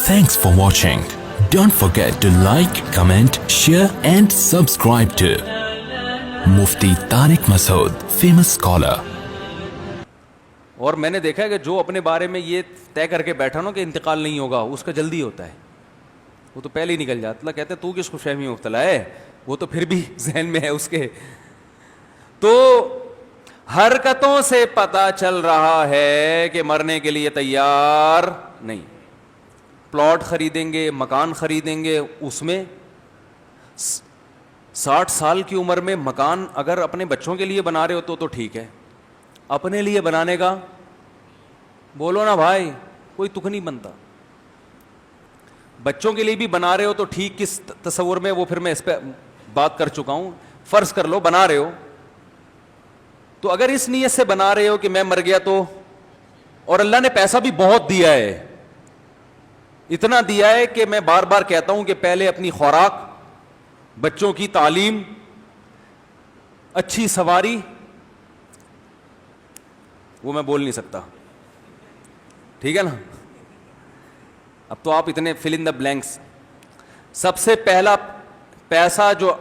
Thanks for watching. Don't forget to like, comment, share and subscribe to Mufti Tariq Masood, famous scholar. اور میں نے دیکھا ہے کہ جو اپنے بارے میں یہ طے کر کے بیٹھا نا کہ انتقال نہیں ہوگا, اس کا جلدی ہوتا ہے, وہ تو پہلے ہی نکل جاتا. اللہ کہتے ہیں تو کس خوش فہمی مبتلا ہے, وہ تو پھر بھی ذہن میں ہے اس کے. تو حرکتوں سے پتہ چل رہا ہے کہ مرنے کے لیے تیار نہیں. پلاٹ خریدیں گے, مکان خریدیں گے, اس میں 60 سال کی عمر میں مکان اگر اپنے بچوں کے لیے بنا رہے ہو تو ٹھیک ہے, اپنے لیے بنانے کا بولو نا بھائی, کوئی تک نہیں بنتا. بچوں کے لیے بھی بنا رہے ہو تو ٹھیک, کس تصور میں وہ پھر میں اس پہ بات کر چکا ہوں. فرض کر لو بنا رہے ہو, تو اگر اس نیت سے بنا رہے ہو کہ میں مر گیا تو, اور اللہ نے پیسہ بھی بہت دیا ہے, اتنا دیا ہے کہ میں بار بار کہتا ہوں کہ پہلے اپنی خوراک, بچوں کی تعلیم, اچھی سواری, وہ میں بول نہیں سکتا, ٹھیک ہے نا. اب تو آپ اتنے فل ان دا بلینکس. سب سے پہلا پیسہ جو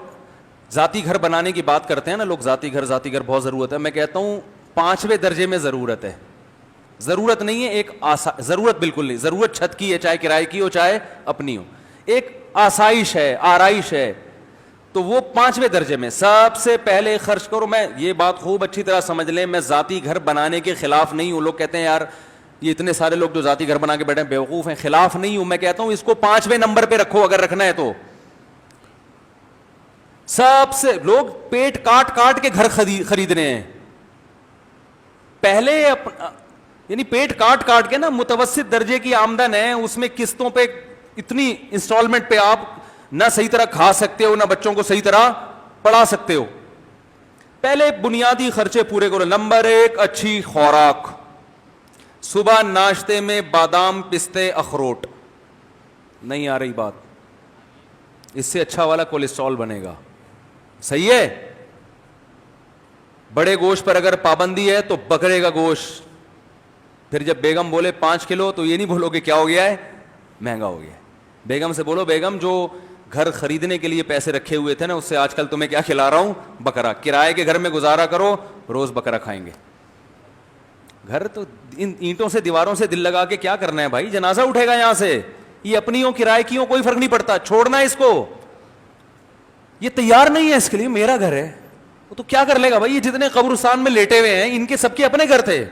ذاتی گھر بنانے کی بات کرتے ہیں نا لوگ, ذاتی گھر بہت ضرورت ہے. میں کہتا ہوں 5ویں درجے میں ضرورت ہے. ضرورت نہیں ہے ایک ضرورت بالکل نہیں. ضرورت چھت کی ہے, چاہے کرائے کی ہو چاہے اپنی ہو, ایک آسائش ہے, آرائش ہے, تو وہ 5ویں درجے میں سب سے پہلے خرچ کرو. میں یہ بات خوب اچھی طرح سمجھ لیں, میں ذاتی گھر بنانے کے خلاف نہیں ہوں. لوگ کہتے ہیں یار یہ اتنے سارے لوگ جو ذاتی گھر بنا کے بیٹھے ہیں بیوقوف ہیں. خلاف نہیں ہوں, میں کہتا ہوں اس کو 5ویں نمبر پہ رکھو اگر رکھنا ہے تو. سب سے لوگ پیٹ کاٹ کاٹ کے گھر خرید رہے ہیں. پہلے یعنی پیٹ کاٹ کاٹ کے نا, متوسط درجے کی آمدن ہے, اس میں قسطوں پہ اتنی انسٹالمنٹ پہ آپ نہ صحیح طرح کھا سکتے ہو, نہ بچوں کو صحیح طرح پڑھا سکتے ہو. پہلے بنیادی خرچے پورے کرو. نمبر 1 اچھی خوراک. صبح ناشتے میں بادام, پستے, اخروٹ. نہیں آ رہی بات, اس سے اچھا والا کولیسٹرول بنے گا, صحیح ہے. بڑے گوشت پر اگر پابندی ہے تو بکرے کا گوشت. پھر جب بیگم بولے 5 کلو تو یہ نہیں بولو کہ کیا ہو گیا ہے, مہنگا ہو گیا ہے. بیگم سے بولو بیگم جو گھر خریدنے کے لیے پیسے رکھے ہوئے تھے نا, اس سے آج کل تمہیں کیا کھلا رہا ہوں, بکرا. کرائے کے گھر میں گزارا کرو, روز بکرا کھائیں گے. گھر تو ان اینٹوں سے دیواروں سے دل لگا کے کیا کرنا ہے بھائی, جنازہ اٹھے گا یہاں سے. یہ اپنی ہو کرائے کی ہو کوئی فرق نہیں پڑتا, چھوڑنا ہے اس کو. یہ تیار نہیں ہے اس کے لیے, میرا گھر ہے, وہ تو کیا کر لے گا بھائی. یہ جتنے قبرستان میں لیٹے ہوئے ہیں ان کے سب کے اپنے گھر تھے,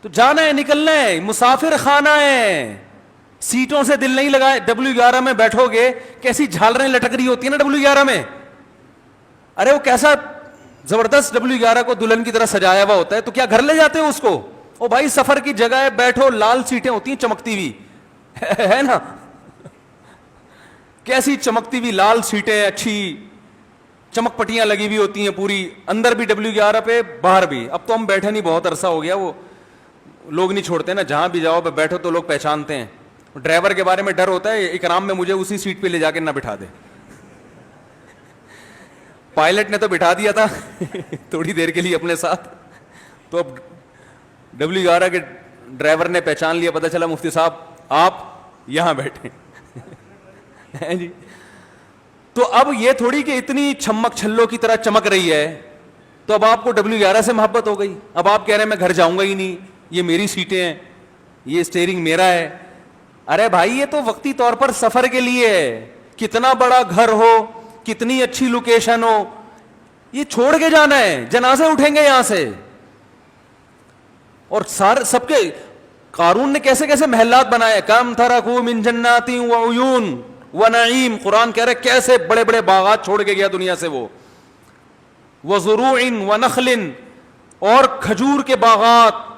تو جانا ہے, نکلنا ہے, مسافر خانہ ہے. سیٹوں سے دل نہیں لگائے. W11 میں بیٹھو گے, کیسی جھالریں لٹک رہی ہوتی ہیں نا W11 میں. ارے وہ کیسا زبردست W11 کو دلہن کی طرح سجایا ہوا ہوتا ہے, تو کیا گھر لے جاتے ہو اس کو. او بھائی سفر کی جگہ ہے, بیٹھو, لال سیٹیں ہوتی ہیں چمکتی ہوئی, ہے نا, کیسی چمکتی ہوئی لال سیٹیں, اچھی چمک پٹیاں لگی ہوئی ہوتی ہیں پوری, اندر بھی W11 پہ, باہر بھی. اب تو ہم بیٹھے نہیں, بہت عرصہ ہو گیا, وہ لوگ نہیں چھوڑتے نا, جہاں بھی جاؤ بیٹھو تو لوگ پہچانتے ہیں. ڈرائیور کے بارے میں ڈر ہوتا ہے, اکرام میں مجھے اسی سیٹ پہ لے جا کے نہ بٹھا دے. پائلٹ نے تو بٹھا دیا تھا تھوڑی دیر کے لیے اپنے ساتھ, تو اب W11 کے ڈرائیور نے پہچان لیا, پتہ چلا مفتی صاحب آپ یہاں بیٹھے ہیں جی. تو اب یہ تھوڑی کہ اتنی چھمک چھلوں کی طرح چمک رہی ہے, تو اب آپ کو W11 سے محبت ہو گئی. اب آپ کہہ رہے ہیں میں گھر جاؤں گا ہی نہیں, یہ میری سیٹیں ہیں, یہ اسٹیئرنگ میرا ہے. ارے بھائی یہ تو وقتی طور پر سفر کے لیے ہے. کتنا بڑا گھر ہو, کتنی اچھی لوکیشن ہو, یہ چھوڑ کے جانا ہے. جنازے اٹھیں گے یہاں سے. اور سب کے قارون نے کیسے کیسے محلات بنائے, کم ترکوا من جنات وعیون ونعیم. قرآن کہہ رہے کیسے بڑے بڑے باغات چھوڑ کے گیا دنیا سے وہ. وزروع ونخل, اور کھجور کے باغات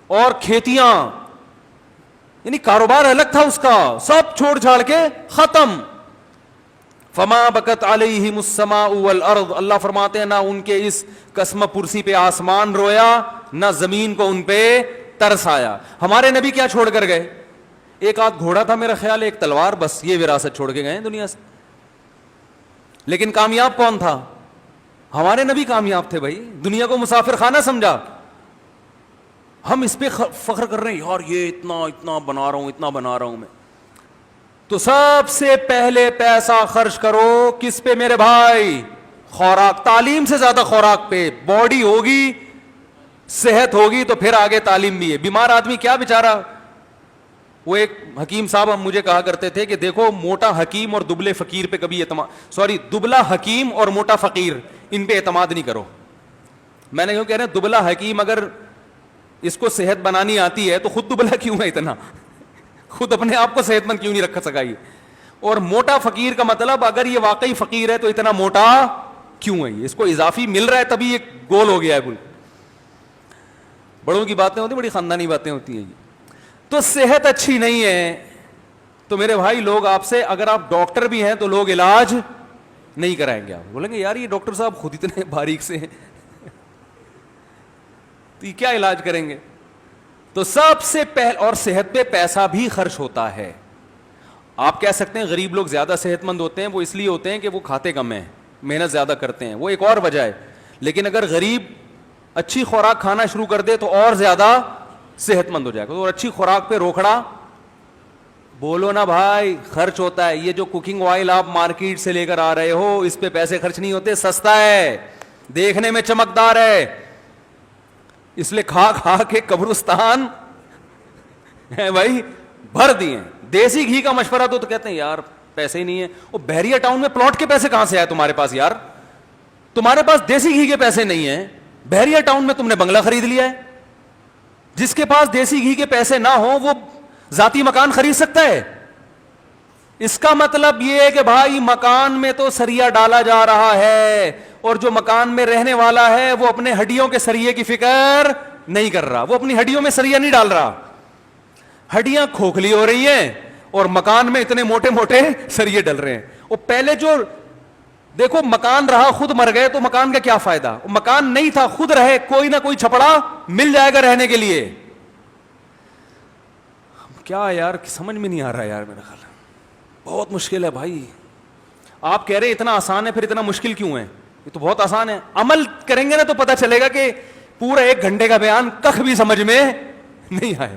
اور کھیتیاں, یعنی کاروبار الگ تھا اس کا, سب چھوڑ چھاڑ کے ختم. فما بکت علیہم السماء والارض. اللہ فرماتے ہیں نہ ان کے اس قسم پرسی پہ آسمان رویا, نہ زمین کو ان پہ ترس آیا. ہمارے نبی کیا چھوڑ کر گئے, ایک آدھ گھوڑا تھا میرا خیال, ایک تلوار, بس یہ وراثت چھوڑ کے گئے دنیا سے. لیکن کامیاب کون تھا, ہمارے نبی کامیاب تھے بھائی. دنیا کو مسافر خانہ سمجھا, ہم اس پہ فخر کر رہے ہیں یار یہ اتنا بنا رہا ہوں میں. تو سب سے پہلے پیسہ خرچ کرو کس پہ میرے بھائی؟ خوراک. تعلیم سے زیادہ خوراک پہ. باڈی ہوگی, صحت ہوگی تو پھر آگے تعلیم بھی ہے. بیمار آدمی کیا بیچارہ, وہ ایک حکیم صاحب ہم مجھے کہا کرتے تھے کہ دیکھو موٹا حکیم اور دبلے فقیر پہ کبھی دبلا حکیم اور موٹا فقیر ان پہ اعتماد نہیں کرو. میں نے کیوں کہہ رہے ہیں, دبلا حکیم اگر اس کو صحت بنانی آتی ہے تو خود دبلا کیوں ہے اتنا, خود اپنے آپ کو صحت مند کیوں نہیں رکھ سکا یہ. اور موٹا فقیر کا مطلب اگر یہ واقعی فقیر ہے تو اتنا موٹا کیوں ہے, اس کو اضافی مل رہا ہے تبھی یہ گول ہو گیا ہے. بڑوں کی باتیں ہوتی ہیں, بڑی خاندانی باتیں ہوتی ہیں. تو صحت اچھی نہیں ہے تو میرے بھائی لوگ آپ سے, اگر آپ ڈاکٹر بھی ہیں تو لوگ علاج نہیں کرائیں گے. آپ بولیں گے یار یہ ڈاکٹر صاحب خود اتنے باریک سے ہیں تو یہ کیا علاج کریں گے. تو سب سے پہلے, اور صحت پہ پیسہ بھی خرچ ہوتا ہے. آپ کہہ سکتے ہیں غریب لوگ زیادہ صحت مند ہوتے ہیں, وہ اس لیے ہوتے ہیں کہ وہ کھاتے کم ہیں, محنت زیادہ کرتے ہیں, وہ ایک اور وجہ ہے. لیکن اگر غریب اچھی خوراک کھانا شروع کر دے تو اور زیادہ صحت مند ہو جائے گا. اور اچھی خوراک پہ روکڑا بولو نا بھائی, خرچ ہوتا ہے. یہ جو کوکنگ آئل آپ مارکیٹ سے لے کر آ رہے ہو اس پہ پیسے خرچ نہیں ہوتے, سستا ہے, دیکھنے میں چمکدار ہے, اس لیے کھا کھا کے قبرستان ہے بھائی بھر دیے. دیسی گھی کا مشورہ تو کہتے ہیں یار پیسے ہی نہیں ہے. وہ بحریہ ٹاؤن میں پلاٹ کے پیسے کہاں سے آئے تمہارے پاس یار؟ تمہارے پاس دیسی گھی کے پیسے نہیں ہیں, بحریہ ٹاؤن میں تم نے بنگلہ خرید لیا ہے. جس کے پاس دیسی گھی کے پیسے نہ ہوں وہ ذاتی مکان خرید سکتا ہے. اس کا مطلب یہ ہے کہ بھائی مکان میں تو سریا ڈالا جا رہا ہے, اور جو مکان میں رہنے والا ہے وہ اپنے ہڈیوں کے سریے کی فکر نہیں کر رہا, وہ اپنی ہڈیوں میں سریا نہیں ڈال رہا. ہڈیاں کھوکھلی ہو رہی ہیں اور مکان میں اتنے موٹے موٹے سریے ڈل رہے ہیں. وہ پہلے جو دیکھو مکان رہا خود مر گئے تو مکان کا کیا فائدہ؟ مکان نہیں تھا خود رہے, کوئی نہ کوئی چھپڑا مل جائے گا رہنے کے لیے. کیا یار سمجھ میں نہیں آ رہا یار, میرا خیال بہت مشکل ہے بھائی. آپ کہہ رہے اتنا آسان ہے پھر اتنا مشکل کیوں ہے؟ یہ تو بہت آسان ہے. عمل کریں گے نا تو پتہ چلے گا کہ پورا 1 گھنٹے کا بیان کخ بھی سمجھ میں نہیں آئے.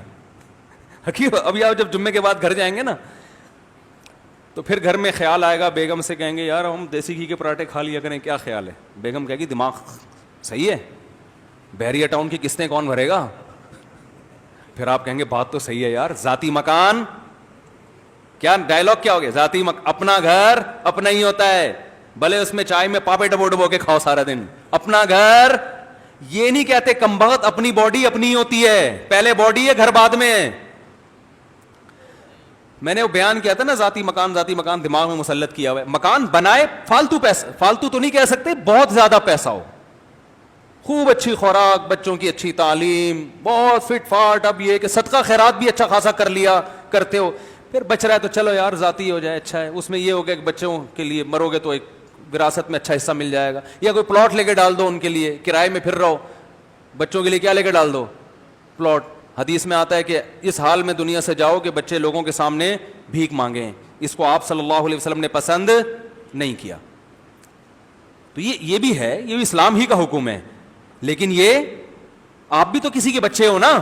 حقیقت ابھی آپ جب جمعے کے بعد گھر جائیں گے نا تو پھر گھر میں خیال آئے گا, بیگم سے کہیں گے یار ہم دیسی گھی کے پراٹھے کھا لیا کریں, کیا خیال ہے؟ بیگم کہے گی دماغ صحیح ہے, بحریہ ٹاؤن کی قسطیں کون بھرے گا؟ پھر آپ کہیں گے بات تو صحیح ہے یار, ذاتی مکان, کیا ڈائلاگ کیا ہو گیا, ذاتی اپنا گھر اپنا ہی ہوتا ہے, بھلے اس میں چائے میں پاپے ڈبو ڈبو کے کھاؤ سارا دن, اپنا گھر. یہ نہیں کہتے کمبخت اپنی باڈی اپنی ہوتی ہے, پہلے باڈی ہے گھر بعد میں ہے. میں نے وہ بیان کیا تھا نا, ذاتی مکان دماغ میں مسلط کیا ہوا ہے. مکان بنائے فالتو پیسہ, فالتو تو نہیں کہہ سکتے, بہت زیادہ پیسہ ہو, خوب اچھی خوراک, بچوں کی اچھی تعلیم, بہت فٹ فاٹ. اب یہ کہ صدقہ خیرات بھی اچھا خاصا کر لیا کرتے ہو, پھر بچ رہا ہے تو چلو یار ذاتی ہو جائے, اچھا ہے. اس میں یہ ہو گیا کہ بچوں کے لیے مرو گے تو ایک وراثت میں اچھا حصہ مل جائے گا, یا کوئی پلاٹ لے کے ڈال دو ان کے لیے, کرائے میں پھر رہو. بچوں کے لیے کیا لے کے ڈال دو؟ پلاٹ. حدیث میں آتا ہے کہ اس حال میں دنیا سے جاؤ کہ بچے لوگوں کے سامنے بھیک مانگیں. اس کو آپ صلی اللہ علیہ وسلم نے پسند نہیں کیا. تو یہ بھی ہے, یہ بھی اسلام ہی کا حکم ہے. لیکن یہ آپ بھی تو کسی کے بچے ہو نا,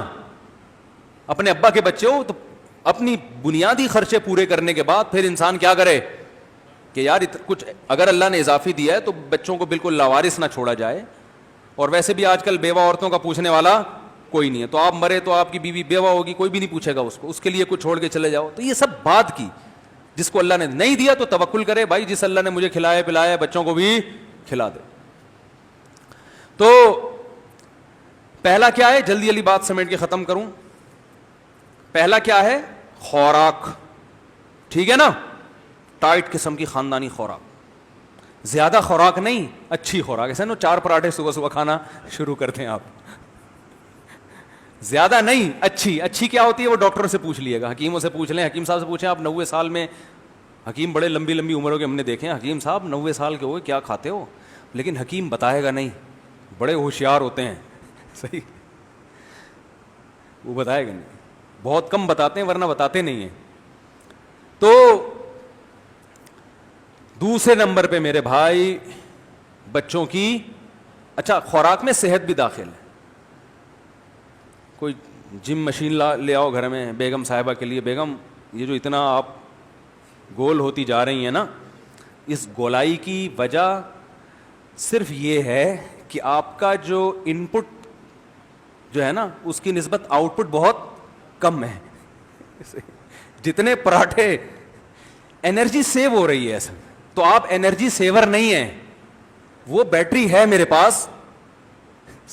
اپنے ابا کے بچے ہو, تو اپنی بنیادی خرچے پورے کرنے کے بعد پھر انسان کیا کرے کہ یار کچھ اگر اللہ نے اضافی دیا ہے تو بچوں کو بالکل لاوارث نہ چھوڑا جائے. اور ویسے بھی آج کل بیوہ عورتوں کا پوچھنے والا کوئی نہیں ہے, تو آپ مرے تو آپ کی بیوی بیوہ ہوگی, کوئی بھی نہیں پوچھے گا اس کو, اس کے لیے کچھ چھوڑ کے چلے جاؤ. تو یہ سب بات کی, جس کو اللہ نے نہیں دیا تو توکل کرے بھائی, جس اللہ نے مجھے کھلایا پلایا بچوں کو بھی کھلا دے. تو پہلا کیا ہے, جلدی جلدی بات سمیٹ کے ختم کروں. پہلا کیا ہے؟ خوراک. ٹھیک ہے نا, ٹائٹ قسم کی خاندانی خوراک, زیادہ خوراک نہیں, اچھی خوراک. ایسا نا 4 پراٹھے صبح صبح کھانا شروع کرتے ہیں آپ, زیادہ نہیں, اچھی. اچھی کیا ہوتی ہے وہ ڈاکٹروں سے پوچھ لیے گا, حکیموں سے پوچھ لیں, حکیم صاحب سے پوچھیں آپ 90 سال میں, حکیم بڑے لمبی لمبی عمروں کے ہم نے دیکھے ہیں, حکیم صاحب 90 سال کے ہوئے کیا کھاتے ہو, لیکن حکیم بتائے گا نہیں, بڑے ہوشیار ہوتے ہیں. صحیح, وہ بتائے گا نہیں, بہت کم بتاتے ہیں ورنہ بتاتے نہیں ہیں. تو دوسرے نمبر پہ میرے بھائی بچوں کی, اچھا خوراک میں صحت بھی داخل ہے. کوئی جم مشین لے آؤ گھر میں بیگم صاحبہ کے لیے. بیگم یہ جو اتنا آپ گول ہوتی جا رہی ہیں نا, اس گولائی کی وجہ صرف یہ ہے کہ آپ کا جو ان پٹ جو ہے نا اس کی نسبت آؤٹ پٹ بہت کم ہے. جتنے پراٹھے انرجی سیو ہو رہی ہے اصل, تو آپ انرجی سیور نہیں ہیں. وہ بیٹری ہے میرے پاس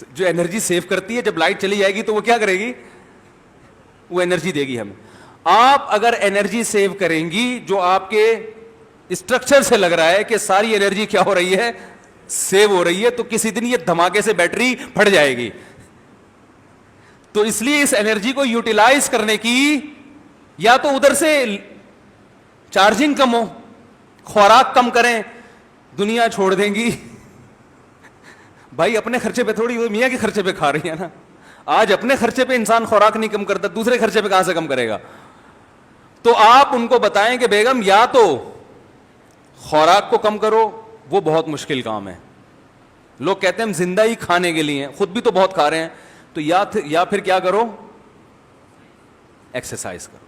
جو انرجی سیو کرتی ہے, جب لائٹ چلی جائے گی تو وہ کیا کرے گی, وہ انرجی دے گی ہمیں. آپ اگر انرجی سیو کریں گی, جو آپ کے اسٹرکچر سے لگ رہا ہے کہ ساری انرجی کیا ہو رہی ہے, سیو ہو رہی ہے, تو کسی دن یہ دھماکے سے بیٹری پھٹ جائے گی. تو اس لیے اس انرجی کو یوٹیلائز کرنے کی, یا تو ادھر سے چارجنگ کم ہو, خوراک کم کریں, دنیا چھوڑ دیں گی. بھائی اپنے خرچے پہ تھوڑی, میاں کے خرچے پہ کھا رہی ہے نا. آج اپنے خرچے پہ انسان خوراک نہیں کم کرتا, دوسرے خرچے پہ کہاں سے کم کرے گا. تو آپ ان کو بتائیں کہ بیگم یا تو خوراک کو کم کرو, وہ بہت مشکل کام ہے. لوگ کہتے ہیں ہم زندہ ہی کھانے کے لیے ہیں, خود بھی تو بہت کھا رہے ہیں. تو یا پھر کیا کرو, ایکسرسائز کرو.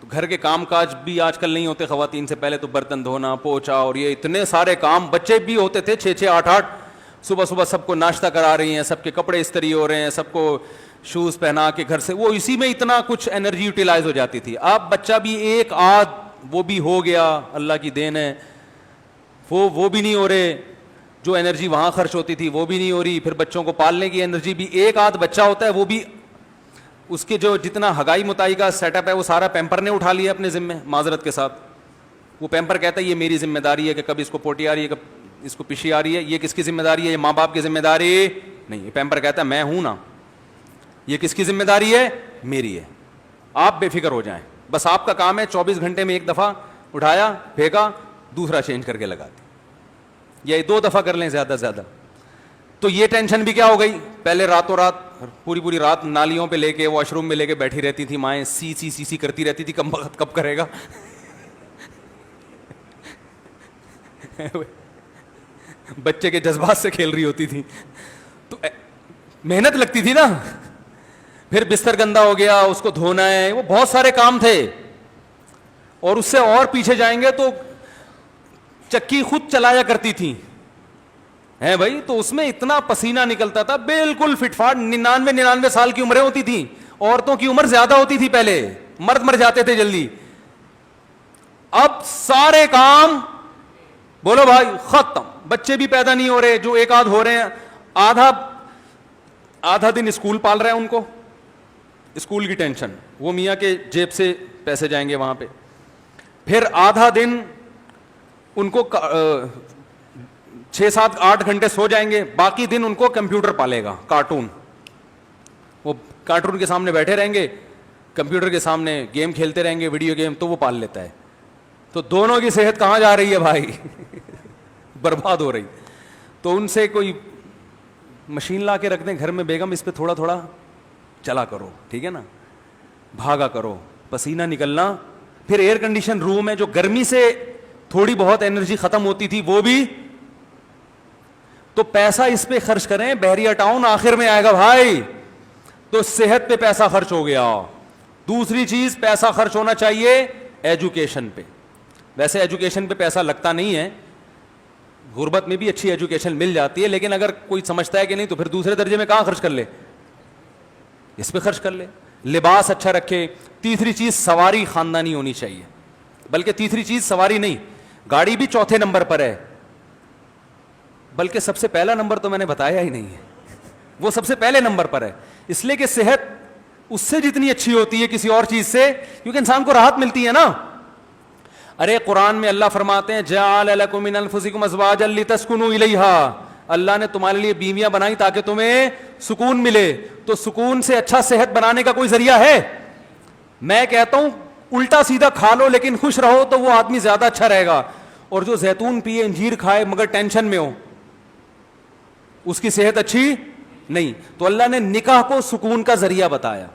تو گھر کے کام کاج بھی آج کل نہیں ہوتے خواتین سے, پہلے تو برتن دھونا, پوچھا, اور یہ اتنے سارے کام. بچے بھی ہوتے تھے 6-6 8-8, صبح صبح سب کو ناشتہ کرا رہی ہیں, سب کے کپڑے استری ہو رہے ہیں, سب کو شوز پہنا کے گھر سے, وہ اسی میں اتنا کچھ انرجی یوٹیلائز ہو جاتی تھی. اب بچہ بھی ایک آدھ وہ بھی ہو گیا, اللہ کی دین ہے, وہ بھی نہیں ہو رہے. جو انرجی وہاں خرچ ہوتی تھی وہ بھی نہیں ہو رہی. پھر بچوں کو پالنے کی انرجی بھی, ایک آدھ بچہ ہوتا ہے وہ بھی, اس کے جو جتنا ہگائی متائی کا سیٹ اپ ہے وہ سارا پیمپر نے اٹھا لیا اپنے ذمے, معذرت کے ساتھ. وہ پیمپر کہتا ہے یہ میری ذمہ داری ہے کہ کب اس کو پوٹی آ رہی ہے, کب اس کو پشی آ رہی ہے. یہ کس کی ذمہ داری ہے, یہ ماں باپ کی ذمہ داری نہیں. یہ پیمپر کہتا ہے میں ہوں نا, یہ کس کی ذمہ داری ہے, میری ہے. آپ بے فکر ہو جائیں, بس آپ کا کام ہے 24 گھنٹے میں ایک دفعہ اٹھایا, پھینکا, دوسرا چینج کر کے لگا دیا, یا 2 دفعہ کر لیں زیادہ سے زیادہ. تو یہ ٹینشن بھی کیا ہو گئی. پہلے راتوں رات پوری رات نالیوں پہ لے کے, واش روم میں لے کے بیٹھی رہتی تھی مائیں, سی کرتی رہتی تھی, کم وقت کب کرے گا. بچے کے جذبات سے کھیل رہی ہوتی تھی, تو محنت لگتی تھی نا. پھر بستر گندا ہو گیا, اس کو دھونا ہے, وہ بہت سارے کام تھے. اور اس سے اور پیچھے جائیں گے تو چکی خود چلایا کرتی تھی ہیں بھائی, تو اس میں اتنا پسینہ نکلتا تھا, بالکل فٹ فاٹ. 99 سال کی عمریں ہوتی تھیں. عورتوں کی عمر زیادہ ہوتی تھی پہلے, مرد مر جاتے تھے جلدی. اب سارے کام بولو بھائی ختم. بچے بھی پیدا نہیں ہو رہے, جو ایک آدھ ہو رہے ہیں, آدھا دن اسکول پال رہے ہیں ان کو, اسکول کی ٹینشن, وہ میاں کے جیب سے پیسے جائیں گے وہاں پہ. پھر آدھا دن ان کو 6-7-8 گھنٹے سو جائیں گے, باقی دن ان کو کمپیوٹر پالے گا, کارٹون. وہ کارٹون کے سامنے بیٹھے رہیں گے, کمپیوٹر کے سامنے گیم کھیلتے رہیں گے, ویڈیو گیم, تو وہ پال لیتا ہے. تو دونوں کی صحت کہاں جا رہی ہے بھائی, برباد ہو رہی. تو ان سے کوئی مشین لا کے رکھ دیں گھر میں, بیگم اس پہ تھوڑا تھوڑا چلا کرو, ٹھیک ہے نا, بھاگا کرو, پسینہ نکلنا. پھر ایئر کنڈیشن روم ہے, جو گرمی سے تھوڑی بہت انرجی ختم ہوتی تھی وہ بھی, تو پیسہ اس پہ خرچ کریں. بحریہ ٹاؤن آخر میں آئے گا بھائی, تو صحت پہ پیسہ خرچ ہو گیا. دوسری چیز پیسہ خرچ ہونا چاہیے ایجوکیشن پہ. ویسے ایجوکیشن پہ پیسہ لگتا نہیں ہے, غربت میں بھی اچھی ایجوکیشن مل جاتی ہے, لیکن اگر کوئی سمجھتا ہے کہ نہیں تو پھر دوسرے درجے میں کہاں خرچ کر لے, اس پہ خرچ کر لے. لباس اچھا رکھے. تیسری چیز سواری خاندانی ہونی چاہیے, بلکہ تیسری چیز سواری نہیں, گاڑی بھی چوتھے نمبر پر ہے, بلکہ سب سے پہلا نمبر تو میں نے بتایا ہی نہیں ہے, وہ سب سے پہلے نمبر پر ہے. اس لیے کہ صحت اس سے جتنی اچھی ہوتی ہے کسی اور چیز سے, کیونکہ انسان کو راحت ملتی ہے نا. ارے قرآن میں اللہ فرماتے ہیں جعل لکم من انفسکم ازواجا لتسکنوا الیہا, اللہ نے تمہارے لیے بیویاں بنائی تاکہ تمہیں سکون ملے. تو سکون سے اچھا صحت بنانے کا کوئی ذریعہ ہے؟ میں کہتا ہوں الٹا سیدھا کھا لو لیکن خوش رہو, تو وہ آدمی زیادہ اچھا رہے گا. اور جو زیتون پیے, انجیر کھائے مگر ٹینشن میں ہو, اس کی صحت اچھی نہیں. تو اللہ نے نکاح کو سکون کا ذریعہ بتایا.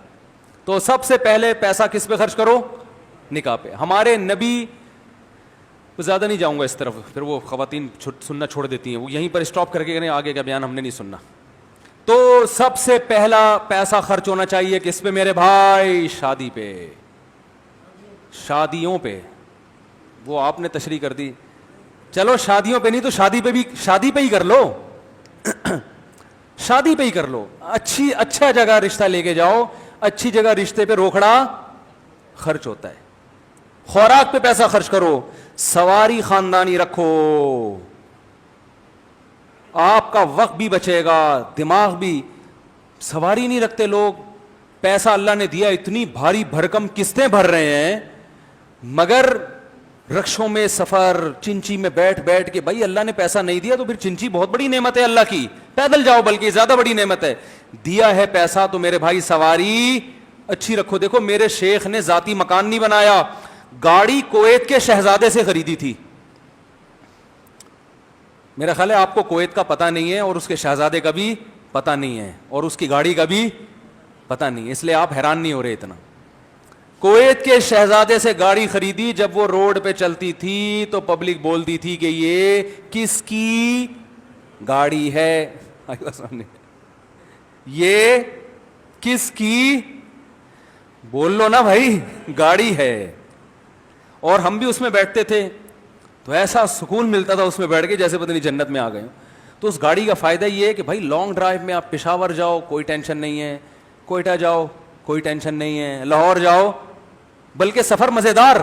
تو سب سے پہلے پیسہ کس پہ خرچ کرو, نکاح پہ. ہمارے نبی, زیادہ نہیں جاؤں گا اس طرف, پھر وہ خواتین سننا چھوڑ دیتی ہیں, وہ یہیں پر اسٹاپ کر کے کہیں آگے کا بیان ہم نے نہیں سننا. تو سب سے پہلا پیسہ خرچ ہونا چاہیے کس پہ میرے بھائی؟ شادی پہ، شادیوں پہ. وہ آپ نے تشریح کر دی. چلو شادیوں پہ نہیں تو شادی پہ بھی، شادی پہ ہی کر لو شادی پہ ہی کر لو. اچھا جگہ رشتہ لے کے جاؤ، اچھی جگہ رشتے پہ روکڑا خرچ ہوتا ہے. خوراک پہ پیسہ خرچ کرو، سواری خاندانی رکھو، آپ کا وقت بھی بچے گا، دماغ بھی. سواری نہیں رکھتے لوگ، پیسہ اللہ نے دیا، اتنی بھاری بھرکم قسطیں بھر رہے ہیں، مگر رکشوں میں سفر، چنچی میں بیٹھ بیٹھ کے. بھائی اللہ نے پیسہ نہیں دیا تو پھر چنچی بہت بڑی نعمت ہے اللہ کی، پیدل جاؤ بلکہ زیادہ بڑی نعمت ہے. دیا ہے پیسہ تو میرے بھائی سواری اچھی رکھو. دیکھو میرے شیخ نے ذاتی مکان نہیں بنایا، گاڑی کویت کے شہزادے سے خریدی تھی. میرا خیال ہے آپ کو کویت کا پتہ نہیں ہے اور اس کے شہزادے کا بھی پتہ نہیں ہے اور اس کی گاڑی کا بھی پتہ نہیں ہے، اس لیے آپ حیران نہیں ہو رہے اتنا. کویت کے شہزادے سے گاڑی خریدی، جب وہ روڈ پہ چلتی تھی تو پبلک بولتی تھی کہ یہ کس کی گاڑی ہے؟ یہ کس کی؟ بول لو نا بھائی، گاڑی ہے. اور ہم بھی اس میں بیٹھتے تھے تو ایسا سکون ملتا تھا اس میں بیٹھ کے جیسے پتہ نہیں جنت میں آ گئے. تو اس گاڑی کا فائدہ یہ ہے کہ بھائی لانگ ڈرائیو میں آپ پشاور جاؤ کوئی ٹینشن نہیں ہے، کوئٹہ جاؤ کوئی ٹینشن نہیں ہے، لاہور جاؤ، بلکہ سفر مزیدار.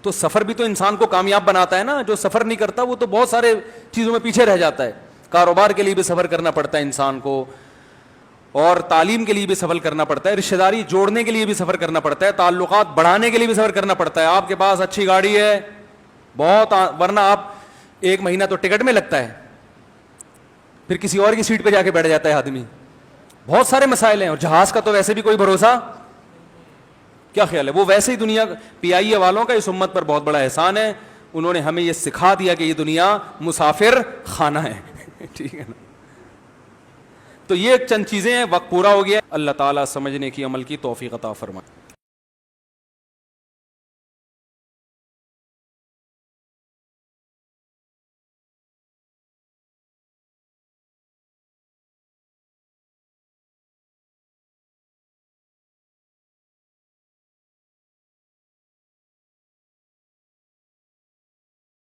تو سفر بھی تو انسان کو کامیاب بناتا ہے نا. جو سفر نہیں کرتا وہ تو بہت سارے چیزوں میں پیچھے رہ جاتا ہے. کاروبار کے لیے بھی سفر کرنا پڑتا ہے انسان کو، اور تعلیم کے لیے بھی سفر کرنا پڑتا ہے، رشتہ داری جوڑنے کے لیے بھی سفر کرنا پڑتا ہے، تعلقات بڑھانے کے لیے بھی سفر کرنا پڑتا ہے. آپ کے پاس اچھی گاڑی ہے بہت، ورنہ آپ 1 مہینہ تو ٹکٹ میں لگتا ہے، پھر کسی اور کی سیٹ پہ جا کے بیٹھ جاتا ہے آدمی. بہت سارے مسائل ہیں. اور جہاز کا تو ویسے بھی کوئی بھروسہ. کیا خیال ہے؟ وہ ویسے ہی دنیا PIA والوں کا اس امت پر بہت بڑا احسان ہے، انہوں نے ہمیں یہ سکھا دیا کہ یہ دنیا مسافر خانہ ہے. ٹھیک ہے نا. تو یہ چند چیزیں ہیں. وقت پورا ہو گیا. اللہ تعالیٰ سمجھنے کی، عمل کی توفیق عطا فرمائے.